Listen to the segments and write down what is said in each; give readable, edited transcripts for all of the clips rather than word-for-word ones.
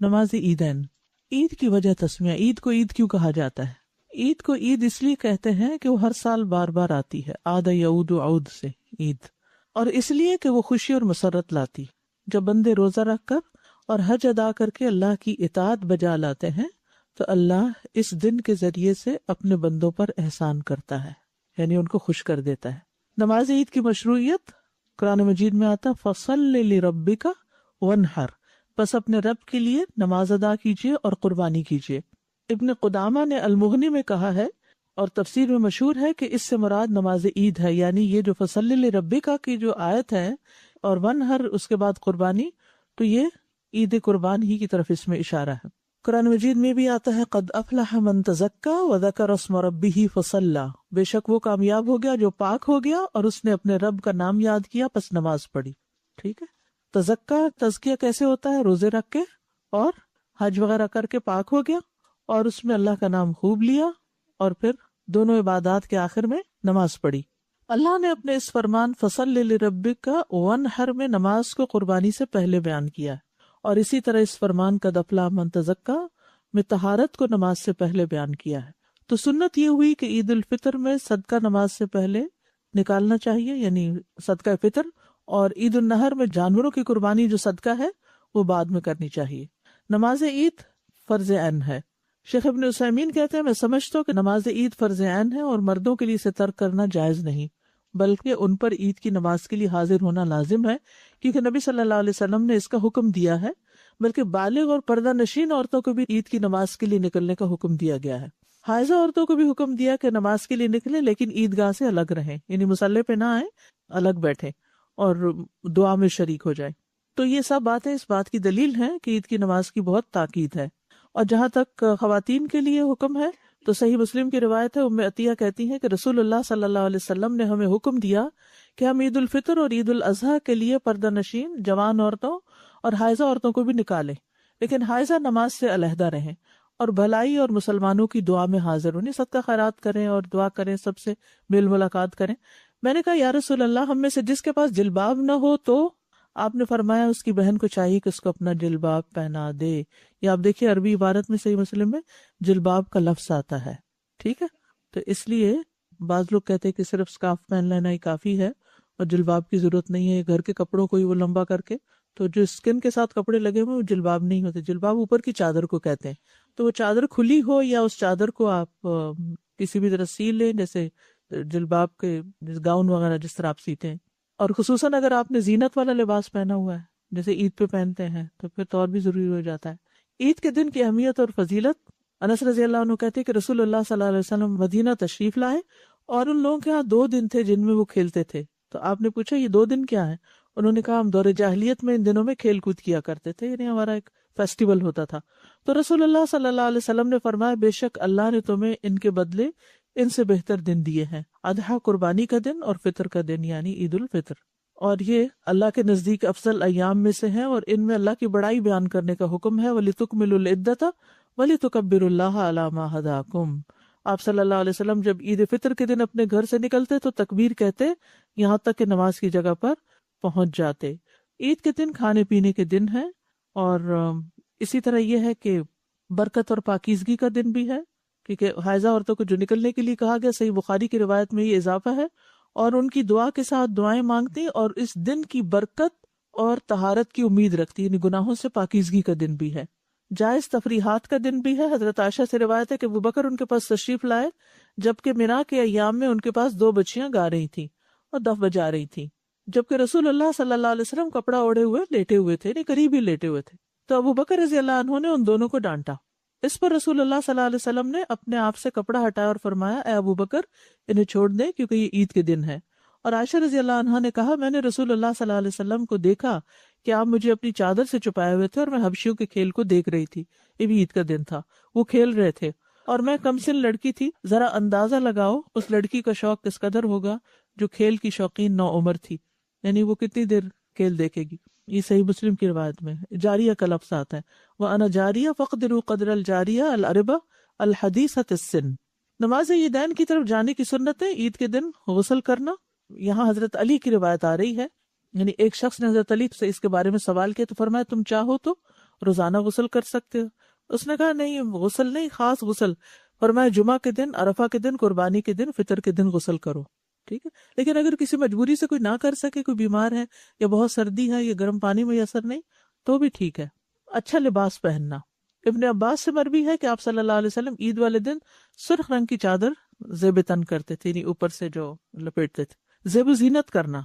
نماز عیدین، عید کی وجہ تسمیہ، عید کو عید کیوں کہا جاتا ہے؟ عید کو عید اس لیے کہتے ہیں کہ وہ ہر سال بار بار آتی ہے، عاد یعود عود سے عید، اور اس لیے کہ وہ خوشی اور مسرت لاتی۔ جب بندے روزہ رکھ کر اور حج ادا کر کے اللہ کی اطاعت بجا لاتے ہیں تو اللہ اس دن کے ذریعے سے اپنے بندوں پر احسان کرتا ہے، یعنی ان کو خوش کر دیتا ہے۔ نماز عید کی مشروعیت قرآن مجید میں آتا فَصَلِّ لِرَبِّكَ وَانْحَرْ، بس اپنے رب کے لیے نماز ادا کیجیے اور قربانی کیجیے۔ ابن قدامہ نے المغنی میں کہا ہے اور تفسیر میں مشہور ہے کہ اس سے مراد نماز عید ہے، یعنی یہ جو فصل لربک کی جو آیت ہے اور ونہر اس کے بعد قربانی، تو یہ عید قربان ہی کی طرف اس میں اشارہ ہے۔ قرآن مجید میں بھی آتا ہے قد افلح من تزکا وذکر اسم ربہ فصلی، بے شک وہ کامیاب ہو گیا جو پاک ہو گیا اور اس نے اپنے رب کا نام یاد کیا پس نماز پڑھی۔ ٹھیک ہے، تزکا تزکیہ کیسے ہوتا ہے؟ روزے رکھ کے اور حج وغیرہ کر کے پاک ہو گیا اور اس میں اللہ کا نام خوب لیا اور پھر دونوں عبادات کے آخر میں نماز پڑھی۔ اللہ نے اپنے اس فرمان فصل لربک وانحر میں نماز کو قربانی سے پہلے بیان کیا ہے، اور اسی طرح اس فرمان قد افلح من تزکا میں طہارت کو نماز سے پہلے بیان کیا ہے۔ تو سنت یہ ہوئی کہ عید الفطر میں صدقہ نماز سے پہلے نکالنا چاہیے، یعنی صدقہ فطر، اور عید النحر میں جانوروں کی قربانی جو صدقہ ہے وہ بعد میں کرنی چاہیے۔ نماز عید فرض عین ہے۔ شیخ ابن عثیمین کہتے ہیں میں سمجھتا ہوں کہ نماز عید فرض عین ہے اور مردوں کے لیے اسے ترک کرنا جائز نہیں، بلکہ ان پر عید کی نماز کے لیے حاضر ہونا لازم ہے، کیونکہ نبی صلی اللہ علیہ وسلم نے اس کا حکم دیا ہے، بلکہ بالغ اور پردہ نشین عورتوں کو بھی عید کی نماز کے لیے نکلنے کا حکم دیا گیا ہے۔ حائضہ عورتوں کو بھی حکم دیا کہ نماز کے لیے نکلیں لیکن عیدگاہ سے الگ رہیں، یعنی مصلی پہ نہ آئیں، الگ بیٹھیں اور دعا میں شریک ہو جائیں۔ تو یہ سب باتیں اس بات کی دلیل ہیں کہ عید کی نماز کی بہت تاکید ہے۔ اور جہاں تک خواتین کے لیے حکم ہے تو صحیح مسلم کی روایت ہے، ام عطیہ کہتی ہیں کہ رسول اللہ صلی اللہ علیہ وسلم نے ہمیں حکم دیا کہ ہم عید الفطر اور عید الاضحیٰ کے لیے پردہ نشین جوان عورتوں اور حائضہ عورتوں کو بھی نکالیں، لیکن حائضہ نماز سے علیحدہ رہیں اور بھلائی اور مسلمانوں کی دعا میں حاضر ہوں، صدقہ خیرات کریں اور دعا کریں، سب سے میل ملاقات کریں۔ میں نے کہا یا رسول اللہ، ہم میں سے جس کے پاس جلباب نہ ہو تو؟ آپ نے فرمایا اس کی بہن کو چاہیے کہ اس کو اپنا جلباب پہنا دے، یا آپ دیکھیے عربی عبارت میں صحیح مسلم میں جلباب کا لفظ آتا ہے۔ ٹھیک ہے، تو اس لیے بعض لوگ کہتے ہیں کہ صرف سکارف پہن لینا ہی کافی ہے اور جلباب کی ضرورت نہیں ہے، گھر کے کپڑوں کو ہی وہ لمبا کر کے، تو جو اسکن کے ساتھ کپڑے لگے ہوئے وہ جلباب نہیں ہوتے، جلباب اوپر کی چادر کو کہتے ہیں۔ تو وہ چادر کھلی ہو یا اس چادر کو آپ کسی بھی طرح سی لیں، جیسے جلباب کے گاؤن وغیرہ جس طرح آپ سیتے ہیں، اور خصوصاً اگر آپ نے زینت والا لباس پہنا ہوا ہے جیسے عید پہ پہنتے ہیں تو پھر تو اور بھی ضروری ہو جاتا ہے۔ عید کے دن کی اہمیت اور فضیلت، انس رضی اللہ عنہ کہتے ہیں کہ رسول اللہ صلی اللہ علیہ وسلم مدینہ تشریف لائے اور ان لوگوں کے ہاں 2 دن تھے جن میں وہ کھیلتے تھے۔ تو آپ نے پوچھا یہ 2 دن کیا ہیں؟ انہوں نے کہا ہم دور جاہلیت میں ان دنوں میں کھیل کود کیا کرتے تھے، یعنی ہمارا ایک فیسٹیول ہوتا تھا۔ تو رسول اللہ صلی اللہ علیہ وسلم نے فرمایا بے شک اللہ نے تمہیں ان کے بدلے ان سے بہتر دن دیے ہیں، اضحیٰ قربانی کا دن اور فطر کا دن یعنی عید الفطر، اور یہ اللہ کے نزدیک افضل ایام میں سے ہیں، اور ان میں اللہ کی بڑائی بیان کرنے کا حکم ہے۔ وَلِتُكْمِلُوا الْعِدَّةَ وَلِتُكَبِّرُوا اللَّهَ عَلَى مَا هَدَاكُمْ۔ آپ صلی اللہ علیہ وسلم جب عید فطر کے دن اپنے گھر سے نکلتے تو تکبیر کہتے یہاں تک کہ نماز کی جگہ پر پہنچ جاتے۔ عید کے دن کھانے پینے کے دن ہے، اور اسی طرح یہ ہے کہ برکت اور پاکیزگی کا دن بھی ہے، کیونکہ حائضہ عورتوں کو جو نکلنے کے لیے کہا گیا، صحیح بخاری کی روایت میں یہ اضافہ ہے، اور ان کی دعا کے ساتھ دعائیں مانگتی اور اس دن کی برکت اور طہارت کی امید رکھتی، یعنی گناہوں سے پاکیزگی کا دن بھی ہے۔ جائز تفریحات کا دن بھی ہے۔ حضرت عائشہ سے روایت ہے کہ ابوبکر ان کے پاس تشریف لائے جبکہ مینا کے ایام میں ان کے پاس 2 بچیاں گا رہی تھیں اور دف بجا رہی تھیں، جبکہ رسول اللہ صلی اللہ علیہ وسلم کپڑا اوڑھے ہوئے لیٹے ہوئے تھے، یعنی قریب ہی لیٹے ہوئے تھے۔ تو ابوبکر رضی اللہ عنہ نے ان دونوں کو ڈانٹا۔ اس پر رسول اللہ صلی اللہ علیہ وسلم نے اپنے آپ سے کپڑا ہٹایا اور فرمایا اے ابوبکر انہیں چھوڑ دیں کیونکہ یہ عید کے دن ہے۔ اور عائشہ رضی اللہ عنہا نے کہا میں نے رسول اللہ صلی اللہ علیہ وسلم کو دیکھا کہ آپ مجھے اپنی چادر سے چھپائے ہوئے تھے اور میں حبشیوں کے کھیل کو دیکھ رہی تھی، یہ بھی عید کا دن تھا، وہ کھیل رہے تھے اور میں کم سن لڑکی تھی، ذرا اندازہ لگاؤ اس لڑکی کا شوق کس قدر ہوگا جو کھیل کی شوقین نوعمر تھی، یعنی وہ کتنی دیر کھیل دیکھے گی۔ یہ صحیح مسلم کی روایت میں جاریہ کا لفظ آتا ہے، وَأَنَا جَارِيَةٌ فَاقْدِرُوا قَدْرَ الْجَارِيَةِ الْأَرْبَةِ الْحَدِيثَةِ السِّنِّ۔ نماز عیدین کی طرف جانے کی سنت ہے، عید کے دن غسل کرنا۔ یہاں حضرت علی کی روایت آ رہی ہے، یعنی ایک شخص نے حضرت علی سے اس کے بارے میں سوال کیا تو فرمایا تم چاہو تو روزانہ غسل کر سکتے ہو؟ اس نے کہا نہیں، غسل نہیں، خاص غسل. فرمایا جمعہ کے دن، عرفہ کے دن، قربانی کے دن، فطر کے دن غسل کرو. ٹھیک ہے. لیکن اگر کسی مجبوری سے کوئی نہ کر سکے، کوئی بیمار ہے یا بہت سردی ہے یا گرم پانی میں اثر نہیں، تو بھی ٹھیک ہے. اچھا لباس پہننا. ابن عباس سے مروی ہے کہ آپ صلی اللہ علیہ وسلم عید والے دن سرخ رنگ کی چادر زیب تن کرتے تھے، یعنی اوپر سے جو لپیٹتے تھے. زیب و زینت کرنا،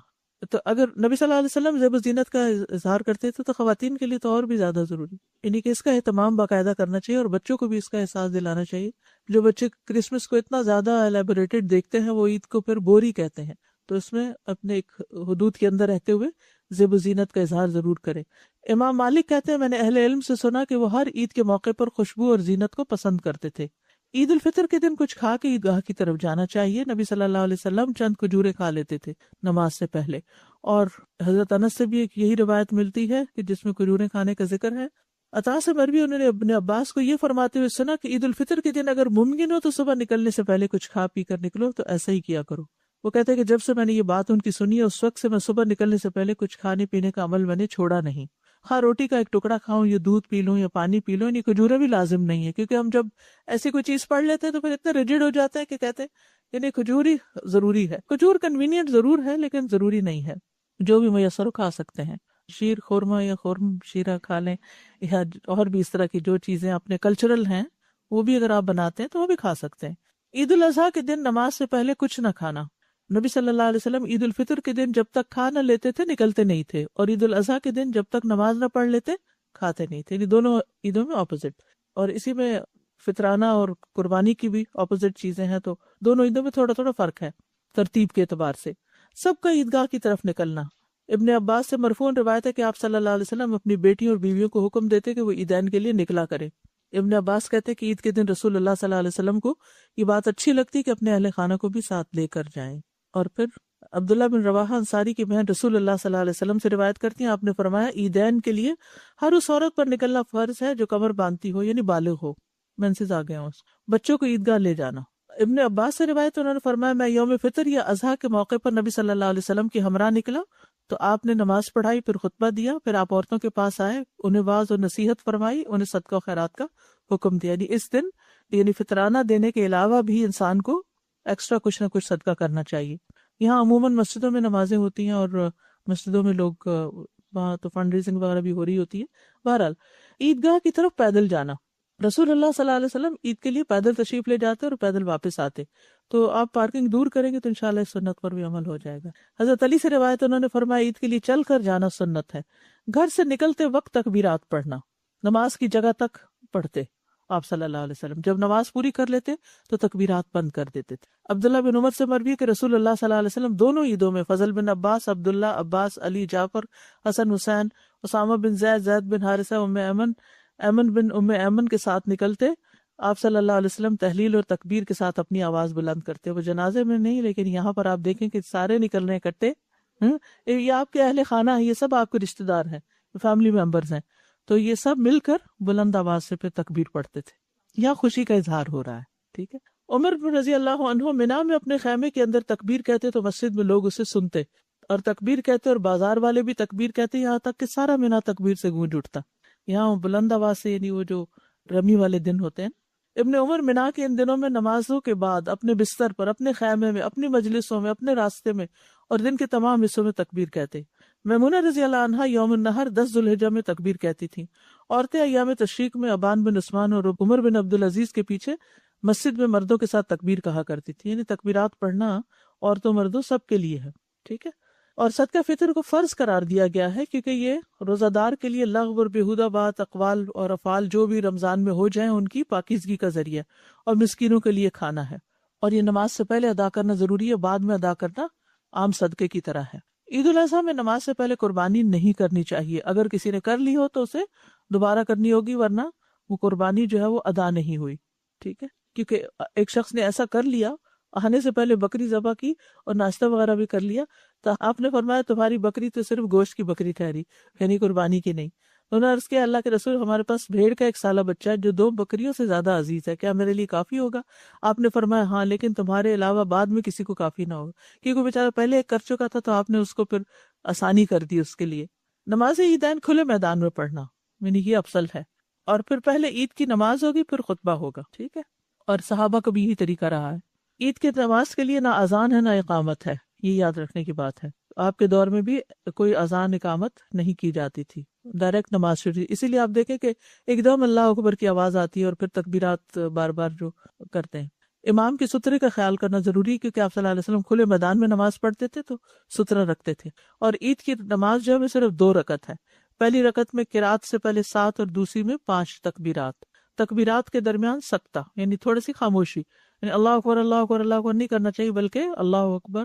تو اگر نبی صلی اللہ علیہ وسلم زیب و زینت کا اظہار کرتے تھے تو خواتین کے لیے تو اور بھی زیادہ ضروری، یعنی کہ اس کا اہتمام باقاعدہ کرنا چاہیے اور بچوں کو بھی اس کا احساس دلانا چاہیے. جو بچے کرسمس کو اتنا زیادہ الیبوریٹڈ دیکھتے ہیں وہ عید کو پھر بوری کہتے ہیں، تو اس میں اپنے ایک حدود کے اندر رہتے ہوئے زیب و زینت کا اظہار ضرور کرے. امام مالک کہتے ہیں میں نے اہل علم سے سنا کہ وہ ہر عید کے موقع پر خوشبو اور زینت کو پسند کرتے تھے. عید الفطر کے دن کچھ کھا کے عیدگاہ کی طرف جانا چاہیے. نبی صلی اللہ علیہ وسلم چند کھجوریں کھا لیتے تھے نماز سے پہلے، اور حضرت انس سے بھی ایک یہی روایت ملتی ہے کہ جس میں کھجوریں کھانے کا ذکر ہے. عطا سے مروی انہوں نے ابن عباس کو یہ فرماتے ہوئے سنا کہ عید الفطر کے دن اگر ممکن ہو تو صبح نکلنے سے پہلے کچھ کھا پی کر نکلو، تو ایسا ہی کیا کرو. وہ کہتے ہیں کہ جب سے میں نے یہ بات ان کی سنی ہے اس وقت سے میں صبح نکلنے سے پہلے کچھ کھانے پینے کا عمل میں نے چھوڑا نہیں. ہاں روٹی کا ایک ٹکڑا کھاؤں یا دودھ پی لوں یا پانی پی لوں، یعنی کھجوریں بھی لازم نہیں ہے، کیونکہ ہم جب ایسی کوئی چیز پڑھ لیتے ہیں تو پھر اتنے ریجڈ ہو جاتے ہیں کہ کہتے ہیں یعنی کھجور ہی ضروری ہے. کھجور کنوینئنٹ ضرور ہے لیکن ضروری نہیں ہے. جو بھی میسر کھا سکتے ہیں، شیر خورما یا خورم شیرہ کھا لیں، یا اور بھی اس طرح کی جو چیزیں اپنے کلچرل ہیں وہ بھی اگر آپ بناتے ہیں تو وہ بھی کھا سکتے ہیں. عید الاضحیٰ کے دن نماز سے پہلے کچھ نہ کھانا. نبی صلی اللہ علیہ وسلم عید الفطر کے دن جب تک کھا نہ لیتے تھے نکلتے نہیں تھے، اور عید الاضحیٰ کے دن جب تک نماز نہ پڑھ لیتے کھاتے نہیں تھے. یعنی دونوں عیدوں میں اپوزٹ، اور اسی میں فطرانہ اور قربانی کی بھی اپوزٹ چیزیں ہیں، تو دونوں عیدوں میں تھوڑا تھوڑا فرق ہے ترتیب کے اعتبار سے. سب کا عیدگاہ کی طرف نکلنا. ابن عباس سے مرفوع روایت ہے کہ آپ صلی اللہ علیہ وسلم اپنی بیٹیوں اور بیویوں کو حکم دیتے کہ وہ عیدین کے لیے نکلا کرے. ابن عباس کہتے ہیں کہ عید کے دن رسول اللہ صلی اللہ علیہ وسلم کو یہ بات اچھی لگتی کہ اپنے اہل خانہ کو بھی ساتھ لے کر جائیں. اور پھر عبداللہ بن رواحہ انصاری کی بہن رسول اللہ صلی اللہ علیہ وسلم سے روایت کرتی ہیں، آپ نے فرمایا عیدین کے لیے ہر اس عورت پر نکلنا فرض ہے جو کمر باندھتی ہو، یعنی بالغ ہو، مینسز آ گئے ہوں. بچوں کو عیدگاہ لے جانا. ابن عباس سے روایت انہوں نے فرمایا میں یوم فطر یا اضحیٰ کے موقع پر نبی صلی اللہ علیہ وسلم کی ہمراہ نکلا تو آپ نے نماز پڑھائی، پھر خطبہ دیا، پھر آپ عورتوں کے پاس آئے، انہیں واعظ اور نصیحت فرمائی، انہیں صدقہ و خیرات کا حکم دیا. یعنی اس دن یعنی فطرانہ دینے کے علاوہ بھی انسان کو ایکسٹرا کچھ نہ کچھ صدقہ کرنا چاہیے. یہاں عموماً مسجدوں میں نمازیں ہوتی ہیں اور مسجدوں میں لوگ وہاں تو فنڈ ریزنگ وغیرہ بھی ہو رہی ہوتی ہے. بہرحال عیدگاہ کی طرف پیدل جانا. رسول اللہ صلی اللہ علیہ وسلم عید کے لیے پیدل تشریف لے جاتے اور پیدل واپس آتے، تو آپ پارکنگ دور کریں گے تو انشاءاللہ اس سنت پر بھی عمل ہو جائے گا. حضرت علی سے روایت انہوں نے فرمایا عید کے لیے چل کر جانا سنت ہے. گھر سے نکلتے وقت تکبیرات پڑھنا. نماز کی جگہ تک پڑھتے آپ صلی اللہ علیہ وسلم، جب نماز پوری کر لیتے تو تکبیرات بند کر دیتے تھے. عبداللہ بن عمر سے مروی کہ رسول اللہ صلی اللہ علیہ وسلم دونوں عیدوں میں فضل بن عباس، عبداللہ، عباس، علی، جعفر، حسن، حسین، اسامہ بن زید، زید بن حارثہ، ام ایمن، ایمن بن ام ایمن کے ساتھ نکلتے. آپ صلی اللہ علیہ وسلم تحلیل اور تکبیر کے ساتھ اپنی آواز بلند کرتے. وہ جنازے میں نہیں، لیکن یہاں پر آپ دیکھیں کہ سارے نکل رہے ہیں اکٹھے. یہ آپ کے اہل خانہ ہیں، یہ سب آپ کے رشتہ دار ہیں، فیملی ممبرز ہیں، تو یہ سب مل کر بلند آواز سے پھر تکبیر پڑھتے تھے. یہاں خوشی کا اظہار ہو رہا ہے. ٹھیک ہے. عمر بن رضی اللہ عنہ منا میں اپنے خیمے کے اندر تکبیر کہتے تو مسجد میں لوگ اسے سنتے، اور تکبیر کہتے اور بازار والے بھی تکبیر کہتے، یہاں تک کہ سارا منا تکبیر سے گونج اٹھتا. یہاں بلند آواز سے، یعنی وہ جو رمی والے دن ہوتے ہیں. ابن عمر منا کے ان دنوں میں نمازوں کے بعد اپنے بستر پر، اپنے خیمے میں، اپنی مجلسوں میں، اپنے راستے میں اور دن کے تمام حصوں میں تکبیر کہتے. میمونہ رضی اللہ عنہا یوم النحر 10 ذوالحجہ میں تکبیر کہتی تھیں. عورتیں ایام تشریق میں ابان بن عثمان اور عمر بن عبدالعزیز کے پیچھے مسجد میں مردوں کے ساتھ تکبیر کہا کرتی تھی. یعنی تکبیرات پڑھنا عورتوں مردوں سب کے لیے ہے. ٹھیک ہے. اور صدقہ فطر کو فرض قرار دیا گیا ہے کیونکہ یہ روزہ دار کے لیے لغو اور بیہودہ بات، اقوال اور افعال جو بھی رمضان میں ہو جائیں ان کی پاکیزگی کا ذریعہ، اور مسکینوں کے لیے کھانا ہے. اور یہ نماز سے پہلے ادا کرنا ضروری ہے، بعد میں ادا کرنا عام صدقے کی طرح ہے. عید الاضحیٰ میں نماز سے پہلے قربانی نہیں کرنی چاہیے. اگر کسی نے کر لی ہو تو اسے دوبارہ کرنی ہوگی، ورنہ وہ قربانی جو ہے وہ ادا نہیں ہوئی. ٹھیک ہے. کیونکہ ایک شخص نے ایسا کر لیا، آنے سے پہلے بکری ذبح کی اور ناشتہ وغیرہ بھی کر لیا، تو آپ نے فرمایا تمہاری بکری تو صرف گوشت کی بکری ٹھہری، یعنی قربانی کی نہیں. انہوں نے عرض کیا اللہ کے رسول ہمارے پاس بھیڑ کا 1 سالہ بچہ ہے جو 2 بکریوں سے زیادہ عزیز ہے، کیا میرے لیے کافی ہوگا؟ آپ نے فرمایا ہاں، لیکن تمہارے علاوہ بعد میں کسی کو کافی نہ ہوگا، کیونکہ بیچارہ پہلے ایک کر چکا تھا تو آپ نے اس کو پھر آسانی کر دی اس کے لیے. نماز عیدین کھلے میدان میں پڑھنا. یعنی یہ افضل ہے. اور پھر پہلے عید کی نماز ہوگی پھر خطبہ ہوگا. ٹھیک ہے. اور صحابہ کا بھی یہی طریقہ رہا ہے. عید کی نماز کے لیے نہ اذان ہے نہ اقامت ہے، یہ یاد رکھنے کی بات ہے. آپ کے دور میں بھی کوئی اذان اقامت نہیں کی جاتی تھی، ڈائریکٹ نماز شروع تھی. اسی لیے آپ دیکھیں کہ ایک دم اللہ اکبر کی آواز آتی ہے اور پھر تکبیرات بار بار جو کرتے ہیں. امام کے سترے کا خیال کرنا ضروری ہے، کیونکہ آپ صلی اللہ علیہ وسلم کھلے میدان میں نماز پڑھتے تھے تو سترہ رکھتے تھے. اور عید کی نماز جو ہے صرف 2 رکعت ہے. پہلی رکعت میں قرات سے پہلے 7 اور دوسری میں 5 تکبیرات. تکبیرات کے درمیان سکتہ یعنی تھوڑی سی خاموشی، یعنی اللہ اکبر اللہ اکبر اللہ اکبر نہیں کرنا چاہیے، بلکہ اللہ اکبر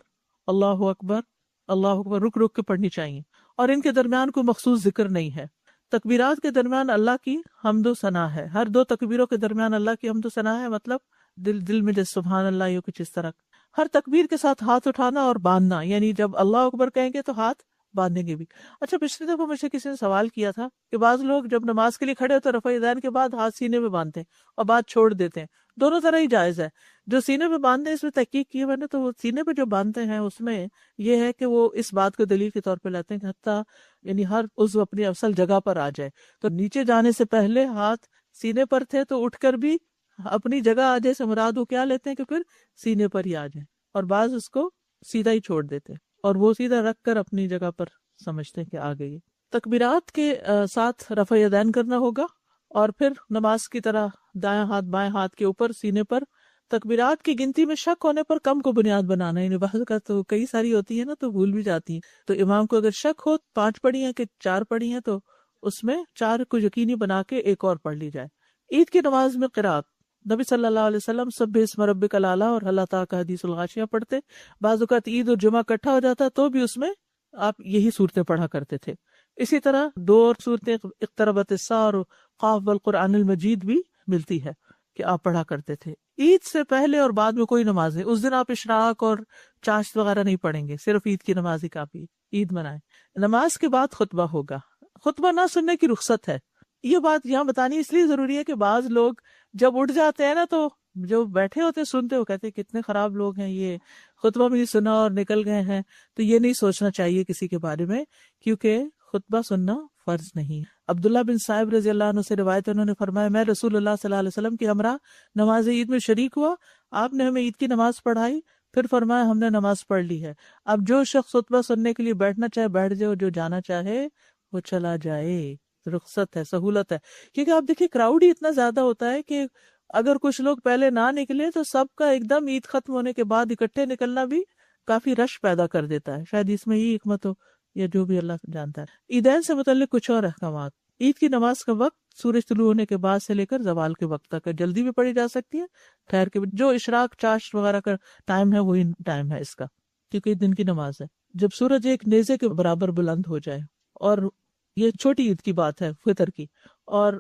اللہ اکبر اللہ اکبر رک رک کے پڑھنی چاہیے. اور ان کے درمیان کوئی مخصوص ذکر نہیں ہے. تکبیرات کے درمیان اللہ کی حمد و ثنا ہے. ہر 2 تکبیروں کے درمیان اللہ کی حمد و ثنا ہے، مطلب دل میں جیسے سبحان اللہ یا کچھ اس طرح. ہر تکبیر کے ساتھ ہاتھ اٹھانا اور باندھنا، یعنی جب اللہ اکبر کہیں گے تو ہاتھ باندھیں گے بھی. اچھا، پچھلی دفعہ مجھے کسی نے سوال کیا تھا کہ بعض لوگ جب نماز کے لیے کھڑے ہوتے رفع یدین کے بعد ہاتھ سینے میں باندھتے ہیں اور بعد چھوڑ دیتے ہیں. دونوں طرح ہی جائز ہے. جو سینے میں باندھتے ہیں اس میں تحقیق کی ہے میں نے، تو وہ سینے پہ جو باندھتے ہیں اس میں یہ ہے کہ وہ اس بات کو دلیل کے طور پہ لیتے ہیں کہ حتیٰ یعنی ہر عضو اپنی اصل جگہ پر آ جائے. تو نیچے جانے سے پہلے ہاتھ سینے پر تھے تو اٹھ کر بھی اپنی جگہ آ جائے سے مراد وہ کیا لیتے ہیں کہ پھر سینے پر ہی آ جائیں، اور بعض اس کو سیدھا ہی چھوڑ دیتے ہیں اور وہ سیدھا رکھ کر اپنی جگہ پر سمجھتے ہیں کہ آ گئی. تکبیرات کے ساتھ رفع یدین کرنا ہوگا، اور پھر نماز کی طرح دائیں ہاتھ بائیں ہاتھ کے اوپر سینے پر. تکبیرات کی گنتی میں شک ہونے پر کم کو بنیاد بنانا، یعنی بحث کا تو کئی ساری ہوتی ہے نا تو بھول بھی جاتی ہیں. تو امام کو اگر شک ہو 5 پڑھی ہیں کہ 4 پڑھی ہیں تو اس میں 4 کو یقینی بنا کے ایک اور پڑھ لی جائے. عید کی نماز میں قرات نبی صلی اللہ علیہ وسلم سبح اسم ربک الاعلی اور اللہ تعالیٰ کا حدیث الغاشیہ پڑھتے. بعض اوقات عید اور جمعہ اکٹھا ہو جاتا تو بھی اس میں آپ یہی صورتیں پڑھا کرتے تھے. اسی طرح 2 اور صورتیں اقتربت الساعہ اور قاف والقرآن المجید بھی ملتی ہے کہ آپ پڑھا کرتے تھے. عید سے پہلے اور بعد میں کوئی نماز نہیں. اس دن آپ اشراق اور چاشت وغیرہ نہیں پڑھیں گے، صرف عید کی نماز ہی کافی. عید منائیں. نماز کے بعد خطبہ ہوگا. خطبہ نہ سننے کی رخصت ہے. یہ بات یہاں بتانی اس لیے ضروری ہے کہ بعض لوگ جب اٹھ جاتے ہیں نا تو جو بیٹھے ہوتے سنتے ہو کہتے ہیں کتنے خراب لوگ ہیں، یہ خطبہ بھی نہیں سنا اور نکل گئے ہیں. تو یہ نہیں سوچنا چاہیے کسی کے بارے میں، کیونکہ خطبہ سننا فرض نہیں. عبداللہ بن صاحب رضی اللہ عنہ سے روایت ہے، انہوں نے فرمایا میں رسول اللہ صلی اللہ علیہ وسلم کی ہمراہ نماز عید میں شریک ہوا. آپ نے ہمیں عید کی نماز پڑھائی، پھر فرمایا ہم نے نماز پڑھ لی ہے. اب جو شخص خطبہ سننے کے لیے بیٹھنا چاہے بیٹھ جائے، جو جانا چاہے وہ چلا جائے. رخصت ہے، سہولت ہے. کیونکہ آپ دیکھیں کراؤڈ ہی اتنا زیادہ ہوتا ہے کہ اگر کچھ لوگ پہلے نہ نکلے تو سب کا ایک دم عید ختم ہونے کے بعد اکٹھے نکلنا بھی کافی رش پیدا کر دیتا ہے. شاید اس میں یہ حکمت ہو یا جو بھی اللہ جانتا ہے. عیدین سے متعلق کچھ اور احکامات. عید کی نماز کا وقت سورج طلوع ہونے کے بعد سے لے کر زوال کے وقت تک ہے. جلدی بھی پڑھی جا سکتی ہے، ٹھہر کے بھی. جو اشراق چاشت وغیرہ کا ٹائم ہے وہی ٹائم ہے اس کا، کیونکہ دن کی نماز ہے. جب سورج ایک نیزے کے برابر بلند ہو جائے، اور یہ چھوٹی عید کی بات ہے فطر کی. اور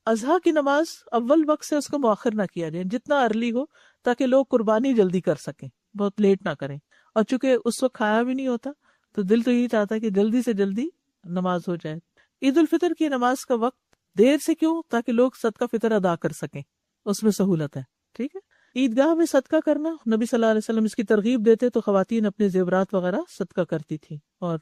اضحیٰ کی نماز اول وقت سے اس کو مؤخر نہ کیا جائے، جتنا ارلی ہو تاکہ لوگ قربانی جلدی کر سکیں، بہت لیٹ نہ کریں. اور چونکہ اس وقت کھایا بھی نہیں ہوتا تو دل تو یہی چاہتا ہے کہ جلدی سے جلدی نماز ہو جائے. عید الفطر کی نماز کا وقت دیر سے کیوں؟ تاکہ لوگ صدقہ فطر ادا کر سکیں، اس میں سہولت ہے. ٹھیک ہے. عیدگاہ میں صدقہ کرنا، نبی صلی اللہ علیہ وسلم اس کی ترغیب دیتے تو خواتین اپنے زیورات وغیرہ صدقہ کرتی تھی. اور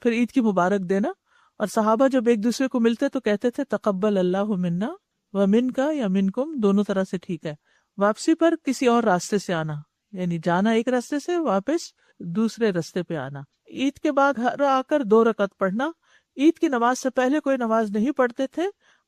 پھر عید کی مبارک دینا. اور صحابہ جب ایک دوسرے کو ملتے تو کہتے تھے تقبل اللہ منا و من کا یا منکم، دونوں طرح سے ٹھیک ہے. واپسی پر کسی اور راستے سے آنا، یعنی جانا ایک راستے سے، واپس دوسرے راستے پہ آنا. عید کے بعد گھر آ کر 2 رکعت پڑھنا. عید کی نماز سے پہلے کوئی نماز نہیں پڑھتے تھے،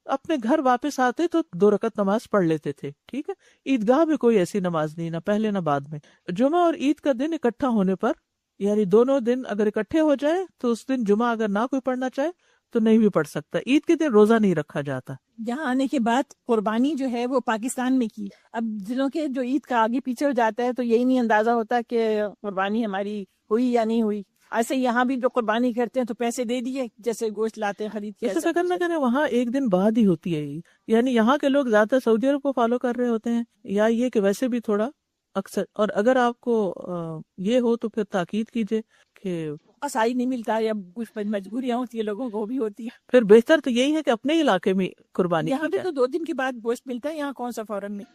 اپنے گھر واپس آتے تو 2 رکعت نماز پڑھ لیتے تھے. ٹھیک ہے. عیدگاہ میں کوئی ایسی نماز نہیں، نہ پہلے نہ بعد میں. جمعہ اور عید کا دن اکٹھا ہونے پر، یعنی دونوں دن اگر اکٹھے ہو جائے تو اس دن جمعہ اگر نہ کوئی پڑھنا چاہے تو نہیں بھی پڑھ سکتا. عید کے دن روزہ نہیں رکھا جاتا. یہاں آنے کے بعد قربانی جو ہے وہ پاکستان میں کی. اب ضلعوں کے جو عید کا آگے پیچھے ہو جاتا ہے تو یہی نہیں اندازہ ہوتا کہ قربانی ہماری ہوئی یا نہیں ہوئی. ایسے یہاں بھی جو قربانی کرتے ہیں تو پیسے دے دیے، جیسے گوشت لاتے ہیں خرید کے. ایسا فکر نہ کریں، وہاں ایک دن بعد ہی ہوتی ہے عید. یعنی یہاں کے لوگ زیادہ سعودی عرب کو فالو کر رہے ہوتے ہیں، یا یہ کہ ویسے بھی تھوڑا اکثر. اور اگر آپ کو یہ ہو تو پھر تاکید کیجئے کہ آسائی نہیں ملتا یا کچھ مجبوریاں ہوتی ہیں لوگوں کو بھی ہوتی ہے. پھر بہتر تو یہی ہے کہ اپنے علاقے میں قربانی. یہاں بھی تو 2 دن کے بعد گوشت ملتا ہے، یہاں کون سا فوراً میں.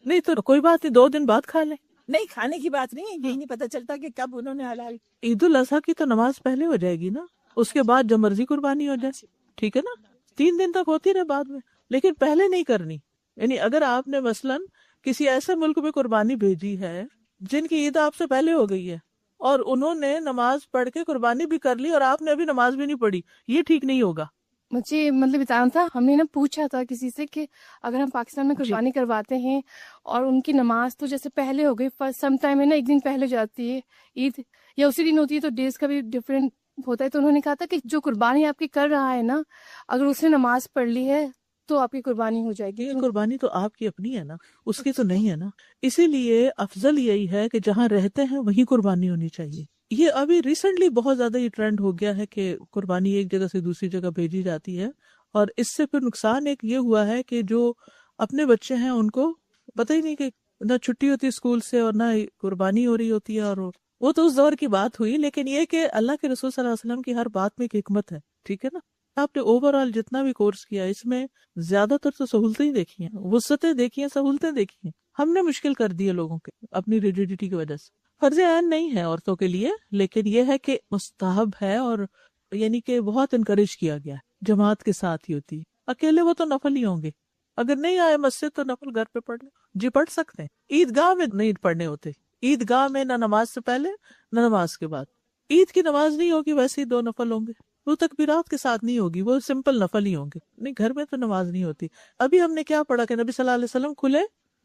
نہیں تو کوئی بات نہیں، 2 دن بعد کھا لیں. نہیں، کھانے کی بات نہیں ہے، یہی نہیں پتہ چلتا کہ کب انہوں نے حلال. عید الاضحیٰ کی تو نماز پہلے ہو جائے گی نا، اس کے بعد جو مرضی قربانی ہو جائے. ٹھیک ہے نا. 3 دن تک ہوتی رہے بعد میں، لیکن پہلے نہیں کرنی. یعنی اگر آپ نے مثلاً کسی ایسے ملک میں قربانی بھیجی ہے جن کی عید آپ سے پہلے ہو گئی ہے اور انہوں نے نماز پڑھ کے قربانی بھی کر لی اور آپ نے ابھی نماز بھی نہیں پڑھی، یہ ٹھیک نہیں ہوگا. مجھے بتانا تھا، ہم نے پوچھا تھا کسی سے کہ اگر ہم پاکستان میں قربانی کرواتے ہیں اور ان کی نماز تو جیسے پہلے ہو گئی، فرسٹ سم ٹائم ہے نا، ایک دن پہلے جاتی ہے عید یا اسی دن ہوتی ہے، تو ڈیز کا بھی ڈفرینٹ ہوتا ہے. تو انہوں نے کہا تھا کہ جو قربانی آپ کی کر رہا ہے نا، اگر اس نے نماز پڑھ لی ہے تو آپ کی قربانی ہو جائے گی. یہ قربانی تو آپ کی اپنی ہے نا، اس کی تو نہیں ہے نا. اسی لیے افضل یہی ہے کہ جہاں رہتے ہیں وہیں قربانی ہونی چاہیے. یہ ابھی ریسنٹلی بہت زیادہ یہ ٹرینڈ ہو گیا ہے کہ قربانی ایک جگہ سے دوسری جگہ بھیجی جاتی ہے، اور اس سے پھر نقصان ایک یہ ہوا ہے کہ جو اپنے بچے ہیں ان کو پتہ ہی نہیں کہ نہ چھٹی ہوتی اسکول سے اور نہ قربانی ہو رہی ہوتی ہے. اور وہ تو اس دور کی بات ہوئی، لیکن یہ کہ اللہ کے رسول صلی اللہ علیہ وسلم کی ہر بات میں ایک حکمت ہے. ٹھیک ہے نا، آپ نے اوور آل جتنا بھی کورس کیا اس میں زیادہ تر تو سہولتیں ہی دیکھی ہیں، وسعتیں دیکھی ہیں، سہولتیں دیکھی ہیں. ہم نے مشکل کر دی ہے لوگوں کے اپنی ریجیڈیٹی کی وجہ سے. فرض عین نہیں ہے عورتوں کے لیے، لیکن یہ ہے کہ مستحب ہے، اور یعنی کہ بہت انکریج کیا گیا ہے. جماعت کے ساتھ ہی ہوتی ہے، اکیلے وہ تو نفل ہی ہوں گے. اگر نہیں آئے مسجد تو نفل گھر پہ پڑھ لیں، جی پڑھ سکتے ہیں. عیدگاہ میں نہیں پڑھنے ہوتے، عیدگاہ میں نہ نماز سے پہلے نہ نماز کے بعد. عید کی نماز نہیں ہوگی، ویسے ہی 2 نفل ہوں گے، وہ تکبیرات کے ساتھ نہیں ہوگی، وہ سمپل نفل ہی ہوں گے. نہیں، گھر میں تو نماز نہیں ہوتی. ابھی ہم نے کیا پڑھا کہ نبی صلی اللہ علیہ وسلم کھلے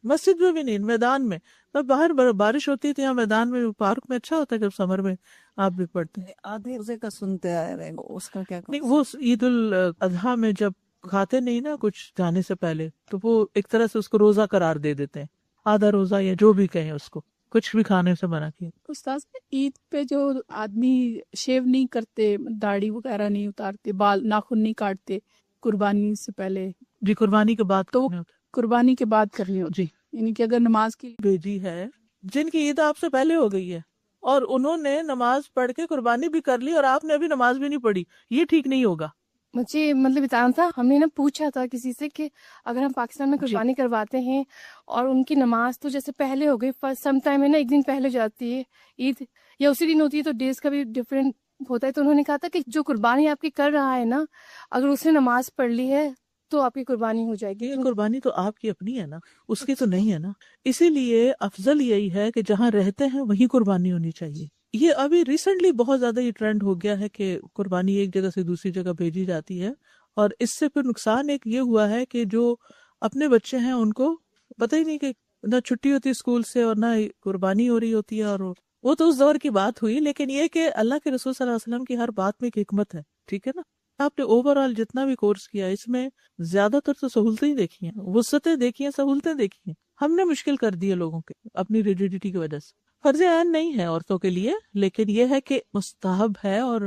مسجد میں بھی نہیں، میدان میں. تب باہر بارش ہوتی تھی، یہاں میدان میں پارک میں اچھا ہوتا ہے جب سمر میں آپ بھی پڑھتے ہیں. آدھے روزے کا سنتے آ رہے ہیں، اس کا کیا نہیں، وہ عید الاضحیٰ میں جب کھاتے نہیں نا کچھ جانے سے پہلے، تو وہ ایک طرح سے اس کو روزہ قرار دے دیتے ہیں، آدھا روزہ یا جو بھی کہیں اس کو، کچھ بھی کھانے سے منع کیا. استاذ عید پہ جو آدمی شیو نہیں کرتے، داڑھی وغیرہ نہیں اتارتے، بال ناخن نہیں کاٹتے قربانی سے پہلے، جی قربانی کے بعد تو قربانی کے بعد کرنی ہوتی، جی یعنی کہ اگر نماز کی بھیجی ہے جن کی عید آپ سے پہلے ہو گئی ہے اور انہوں نے نماز پڑھ کے قربانی بھی کر لی اور آپ نے ابھی نماز بھی نہیں پڑھی، یہ ٹھیک نہیں ہوگا. مجھے بتانا تھا، ہم نے پوچھا تھا کسی سے کہ اگر ہم پاکستان میں قربانی کرواتے ہیں اور ان کی نماز تو جیسے پہلے ہو گئی، فرسٹ سم ٹائم ہے نا، ایک دن پہلے جاتی ہے عید یا اسی دن ہوتی ہے، تو ڈیز کا بھی ڈفرینٹ ہوتا ہے. تو انہوں نے کہا تھا کہ جو قربانی آپ کی کر رہا ہے نا، اگر اس نے نماز پڑھ لی ہے تو آپ کی قربانی ہو جائے گی. یہ قربانی تو آپ کی اپنی ہے نا، اس کی تو نہیں ہے نا. اسی لیے افضل یہی ہے کہ جہاں رہتے ہیں وہیں قربانی ہونی چاہیے. یہ ابھی ریسنٹلی بہت زیادہ یہ ٹرینڈ ہو گیا ہے کہ قربانی ایک جگہ سے دوسری جگہ بھیجی جاتی ہے، اور اس سے پھر نقصان ایک یہ ہوا ہے کہ جو اپنے بچے ہیں ان کو پتہ ہی نہیں کہ نہ چھٹی ہوتی اسکول سے اور نہ قربانی ہو رہی ہوتی ہے. اور وہ تو اس دور کی بات ہوئی، لیکن یہ کہ اللہ کے رسول صلی اللہ علیہ وسلم کی ہر بات میں ایک حکمت ہے. ٹھیک ہے نا، آپ نے اوور آل جتنا بھی کورس کیا اس میں زیادہ تر تو سہولتیں ہی دیکھی ہیں، وسعتیں دیکھی ہیں، سہولتیں دیکھی ہیں. ہم نے مشکل کر دی ہے لوگوں کے اپنی ریجیڈیٹی کی وجہ سے. فرض عین نہیں ہے عورتوں کے لیے، لیکن یہ ہے کہ مستحب ہے، اور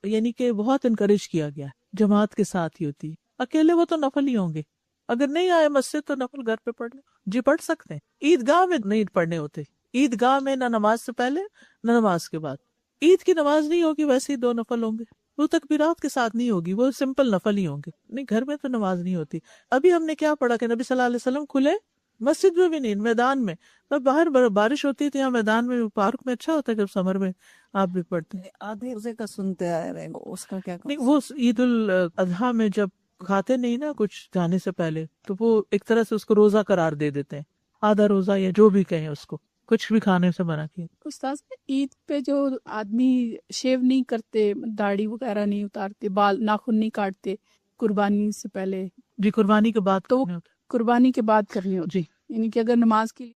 یعنی کہ بہت انکریج کیا گیا ہے. جماعت کے ساتھ ہی ہوتی ہے، اکیلے وہ تو نفل ہی ہوں گے. اگر نہیں آئے مسجد تو نفل گھر پہ پڑھ لیں، جی پڑھ سکتے ہیں. عیدگاہ میں نہیں پڑھنے ہوتے، عیدگاہ میں نہ نماز سے پہلے نہ نماز کے بعد. عید کی نماز نہیں ہوگی، ویسے ہی 2 نفل ہوں گے، وہ تکبیرات کے ساتھ نہیں ہوگی، وہ سمپل نفل ہی ہوں گے. نہیں، گھر میں تو نماز نہیں ہوتی. ابھی ہم نے کیا پڑھا کہ نبی صلی اللہ علیہ وسلم کھلے مسجد میں بھی نہیں، میدان میں. تب باہر بارش ہوتی تھی، یہاں میدان میں پارک میں اچھا ہوتا ہے جب سمر میں آپ بھی پڑھتے ہیں. آدھے روزے کا سنتے آ رہے ہیں، اس کا کیا نہیں، وہ عید الاضحیٰ میں جب کھاتے نہیں نا کچھ جانے سے پہلے، تو وہ ایک طرح سے اس کو روزہ قرار دے دیتے ہیں، آدھا روزہ یا جو بھی کہیں اس کو، کچھ بھی کھانے سے منع کیا. استاذ عید پہ جو آدمی شیو نہیں کرتے، داڑھی وغیرہ نہیں اتارتے، بال ناخن نہیں کاٹتے قربانی سے پہلے، جی قربانی کے بعد تو قربانی کے بعد کرنی ہوتی، جی یعنی کہ اگر نماز کی